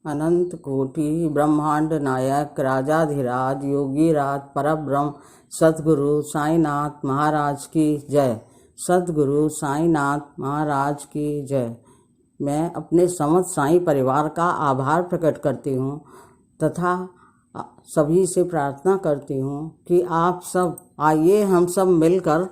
अनंत कोटि ब्रह्मांड नायक राजाधिराज योगीराज परब्रह्म सद्गुरु साईनाथ महाराज की जय। सद्गुरु साईनाथ महाराज की जय। मैं अपने समस्त साईं परिवार का आभार प्रकट करती हूँ तथा सभी से प्रार्थना करती हूँ कि आप सब आइए हम सब मिलकर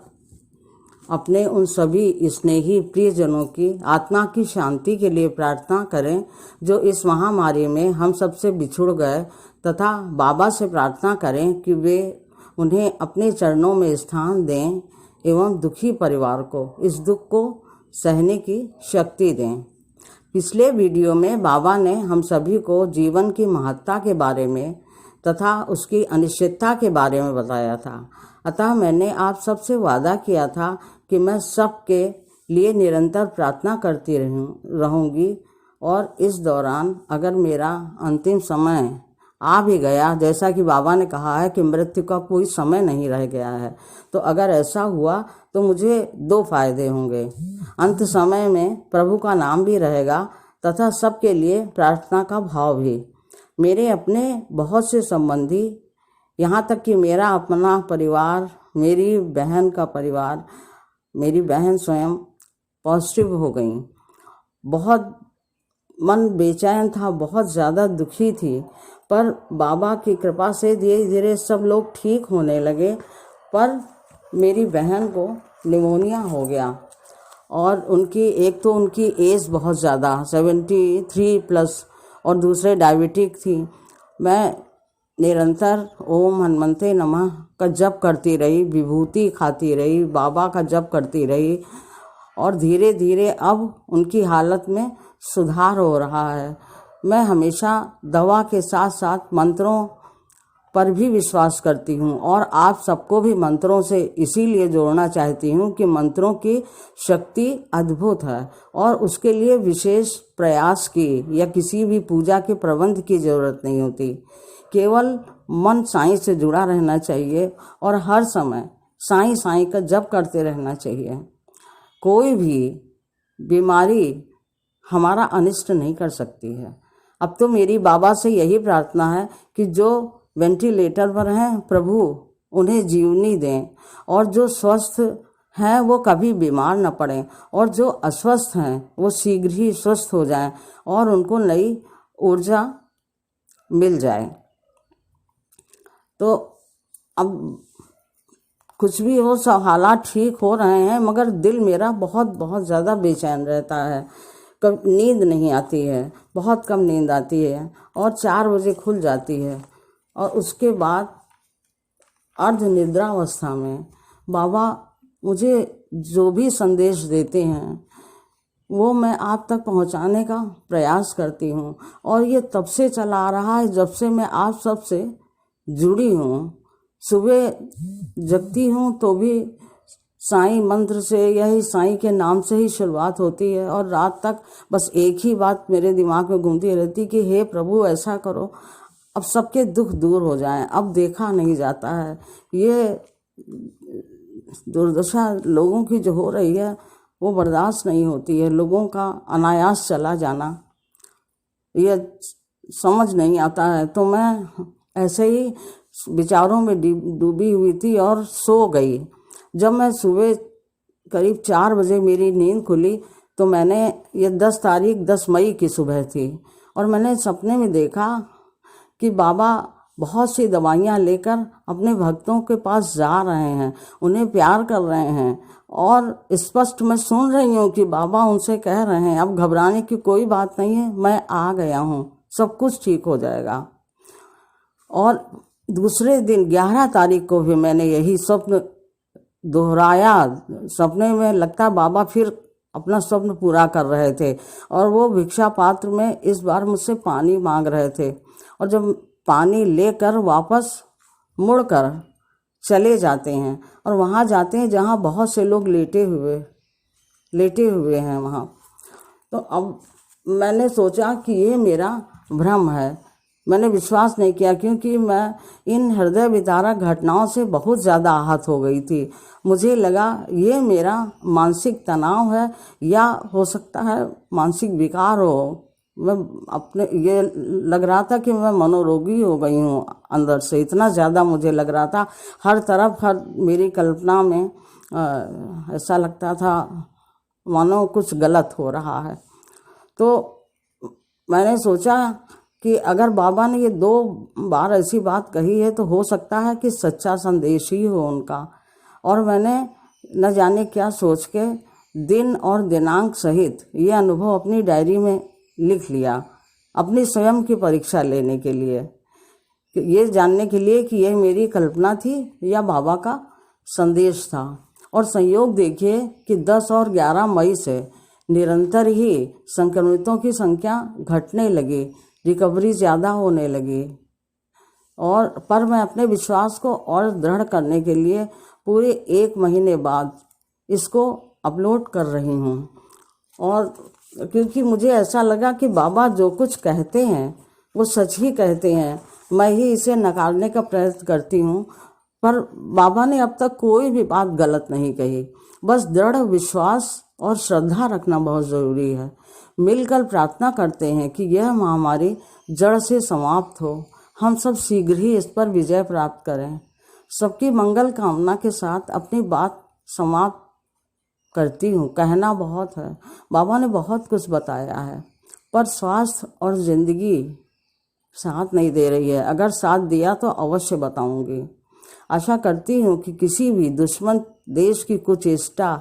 अपने उन सभी स्नेही प्रियजनों की आत्मा की शांति के लिए प्रार्थना करें जो इस महामारी में हम सबसे बिछुड़ गए, तथा बाबा से प्रार्थना करें कि वे उन्हें अपने चरणों में स्थान दें एवं दुखी परिवार को इस दुख को सहने की शक्ति दें। पिछले वीडियो में बाबा ने हम सभी को जीवन की महत्ता के बारे में तथा उसकी अनिश्चितता के बारे में बताया था। अतः मैंने आप सबसे वादा किया था कि मैं सबके लिए निरंतर प्रार्थना करती रहूँगी, और इस दौरान अगर मेरा अंतिम समय आ भी गया, जैसा कि बाबा ने कहा है कि मृत्यु का कोई समय नहीं रह गया है, तो अगर ऐसा हुआ तो मुझे दो फायदे होंगे। अंत समय में प्रभु का नाम भी रहेगा तथा सबके लिए प्रार्थना का भाव भी। मेरे अपने बहुत से संबंधी, यहाँ तक कि मेरा अपना परिवार, मेरी बहन का परिवार, मेरी बहन स्वयं पॉजिटिव हो गई। बहुत मन बेचैन था, बहुत ज़्यादा दुखी थी, पर बाबा की कृपा से धीरे धीरे सब लोग ठीक होने लगे। पर मेरी बहन को निमोनिया हो गया और एक तो उनकी एज बहुत ज़्यादा 73+ और दूसरे डायबिटिक थी। मैं निरंतर ओम हनुमते नमः का जप करती रही, विभूति खाती रही, बाबा का जप करती रही, और धीरे धीरे अब उनकी हालत में सुधार हो रहा है। मैं हमेशा दवा के साथ साथ मंत्रों पर भी विश्वास करती हूँ, और आप सबको भी मंत्रों से इसीलिए जोड़ना चाहती हूँ कि मंत्रों की शक्ति अद्भुत है और उसके लिए विशेष प्रयास की या किसी भी पूजा के प्रबंध की ज़रूरत नहीं होती। केवल मन साईं से जुड़ा रहना चाहिए और हर समय साईं साईं का जप करते रहना चाहिए। कोई भी बीमारी हमारा अनिष्ट नहीं कर सकती है। अब तो मेरी बाबा से यही प्रार्थना है कि जो वेंटिलेटर पर हैं प्रभु उन्हें जीवनी दें, और जो स्वस्थ हैं वो कभी बीमार न पड़ें, और जो अस्वस्थ हैं वो शीघ्र ही स्वस्थ हो जाएं और उनको नई ऊर्जा मिल जाए। तो अब कुछ भी हो, सब हालात ठीक हो रहे हैं, मगर दिल मेरा बहुत बहुत ज़्यादा बेचैन रहता है। कब नींद नहीं आती है, बहुत कम नींद आती है और 4 बजे खुल जाती है, और उसके बाद अर्ध निद्रावस्था में बाबा मुझे जो भी संदेश देते हैं वो मैं आप तक पहुंचाने का प्रयास करती हूं, और ये तब से चला आ रहा है जब से मैं आप सब से जुड़ी हूँ। सुबह जगती हूँ तो भी साईं मंत्र से, यही साईं के नाम से ही शुरुआत होती है, और रात तक बस एक ही बात मेरे दिमाग में घूमती रहती कि हे प्रभु ऐसा करो अब सबके दुख दूर हो जाएं। अब देखा नहीं जाता है, ये दुर्दशा लोगों की जो हो रही है वो बर्दाश्त नहीं होती है। लोगों का अनायास चला जाना ये समझ नहीं आता है। तो मैं ऐसे ही विचारों में डूबी हुई थी और सो गई। जब मैं सुबह करीब 4 बजे मेरी नींद खुली तो मैंने, ये 10 मई की सुबह थी, और मैंने सपने में देखा कि बाबा बहुत सी दवाइयाँ लेकर अपने भक्तों के पास जा रहे हैं, उन्हें प्यार कर रहे हैं, और स्पष्ट मैं सुन रही हूँ कि बाबा उनसे कह रहे हैं अब घबराने की कोई बात नहीं है, मैं आ गया हूँ, सब कुछ ठीक हो जाएगा। और दूसरे दिन 11 तारीख को भी मैंने यही स्वप्न दोहराया। सपने में लगता बाबा फिर अपना स्वप्न पूरा कर रहे थे, और वो भिक्षा पात्र में इस बार मुझसे पानी मांग रहे थे, और जब पानी लेकर वापस मुड़कर चले जाते हैं और वहाँ जाते हैं जहाँ बहुत से लोग लेटे हुए हैं वहाँ। तो अब मैंने सोचा कि ये मेरा भ्रम है। मैंने विश्वास नहीं किया, क्योंकि मैं इन हृदय विदारक घटनाओं से बहुत ज़्यादा आहत हो गई थी। मुझे लगा ये मेरा मानसिक तनाव है, या हो सकता है मानसिक विकार हो, मैं अपने ये लग रहा था कि मैं मनोरोगी हो गई हूँ अंदर से, इतना ज़्यादा मुझे लग रहा था। हर तरफ हर मेरी कल्पना में ऐसा लगता था मानो कुछ गलत हो रहा है। तो मैंने सोचा कि अगर बाबा ने ये 2 बार ऐसी बात कही है तो हो सकता है कि सच्चा संदेश ही हो उनका। और मैंने न जाने क्या सोच के दिन और दिनांक सहित ये अनुभव अपनी डायरी में लिख लिया, अपनी स्वयं की परीक्षा लेने के लिए, ये जानने के लिए कि यह मेरी कल्पना थी या बाबा का संदेश था। और संयोग देखिए कि 10 और 11 मई से निरंतर ही संक्रमितों की संख्या घटने लगी, रिकवरी ज़्यादा होने लगी। और पर मैं अपने विश्वास को और दृढ़ करने के लिए पूरे 1 महीने बाद इसको अपलोड कर रही हूँ। और क्योंकि मुझे ऐसा लगा कि बाबा जो कुछ कहते हैं वो सच ही कहते हैं, मैं ही इसे नकारने का प्रयत्न करती हूँ। पर बाबा ने अब तक कोई भी बात गलत नहीं कही। बस दृढ़ विश्वास और श्रद्धा रखना बहुत ज़रूरी है। मिलकर प्रार्थना करते हैं कि यह महामारी जड़ से समाप्त हो, हम सब शीघ्र ही इस पर विजय प्राप्त करें। सबकी मंगल कामना के साथ अपनी बात समाप्त करती हूँ। कहना बहुत है, बाबा ने बहुत कुछ बताया है, पर स्वास्थ्य और ज़िंदगी साथ नहीं दे रही है। अगर साथ दिया तो अवश्य बताऊंगी। आशा करती हूँ कि किसी भी दुश्मन देश की कुचेष्टा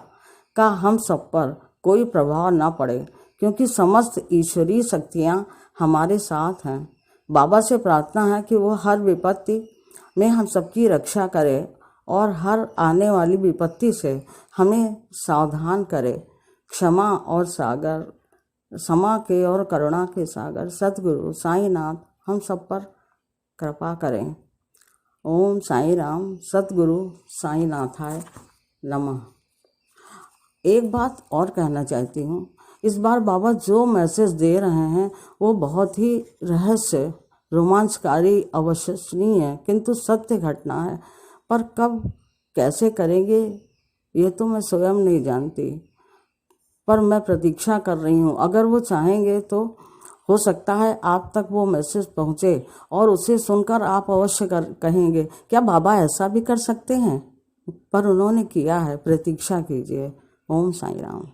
का हम सब पर कोई प्रभाव न पड़े, क्योंकि समस्त ईश्वरीय शक्तियाँ हमारे साथ हैं। बाबा से प्रार्थना है कि वो हर विपत्ति में हम सबकी रक्षा करे और हर आने वाली विपत्ति से हमें सावधान करे। क्षमा और सागर, क्षमा के और करुणा के सागर सतगुरु साईनाथ हम सब पर कृपा करें। ओम साई राम। सतगुरु साईनाथाय नमः। एक बात और कहना चाहती हूँ, इस बार बाबा जो मैसेज दे रहे हैं वो बहुत ही रहस्य, रोमांचकारी, अविश्वसनीय है, किंतु सत्य घटना है। पर कब कैसे करेंगे ये तो मैं स्वयं नहीं जानती, पर मैं प्रतीक्षा कर रही हूँ। अगर वो चाहेंगे तो हो सकता है आप तक वो मैसेज पहुँचे और उसे सुनकर आप अवश्य कहेंगे क्या बाबा ऐसा भी कर सकते हैं। पर उन्होंने किया है, प्रतीक्षा कीजिए। ओम साई राम।